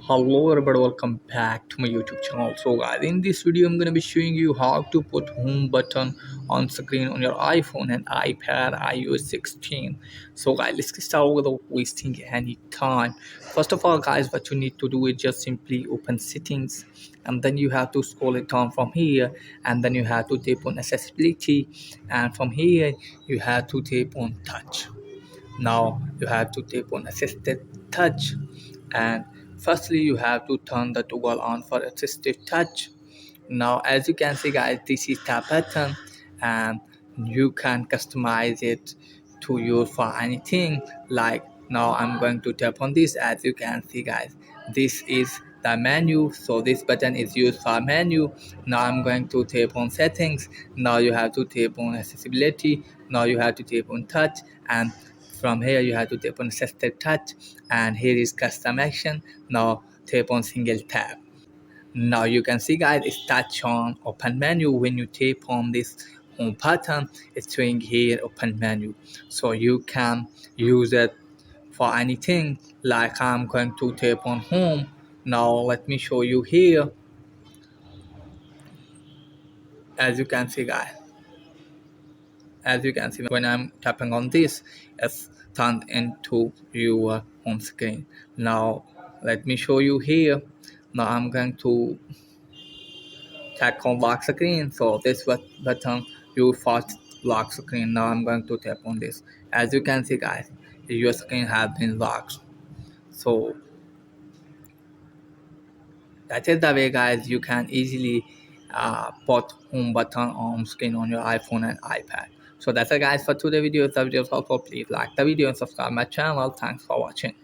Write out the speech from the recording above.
Hello everybody, welcome back to my YouTube channel. So guys, in this video I'm gonna be showing you how to put home button on screen on your iPhone and iPad iOS 16. So guys, let's get started without wasting any time. First of all guys, what you need to do is just simply open settings, and then you have to scroll it down from here, and then you have to tap on accessibility, and from here you have to tap on touch. Now you have to tap on assisted touch, and firstly you have to turn the toggle on for assistive touch. Now as you can see guys, this is the button, and you can customize it to use for anything. Like now I'm going to tap on this. As you can see guys, this is the menu, so this button is used for menu. Now I'm going to tap on settings. Now you have to tap on accessibility. Now you have to tap on touch, and from here you have to tap on assisted touch, and here is custom action. Now tap on single tap. Now you can see guys, it's touch on open menu. When you tap on this home button, it's showing here open menu, so you can use it for anything. Like I'm going to tap on home. Now let me show you here. As you can see guys, as you can see, when I'm tapping on this, it's turned into your home screen. Now let me show you here. Now I'm going to tap on lock screen, so this button you first lock screen. Now I'm going to tap on this. As you can see guys, your screen has been locked. So that is the way guys you can easily put home button on screen on your iPhone and iPad. So that's it guys for today video. If the video is helpful, please like the video and subscribe my channel. Thanks for watching.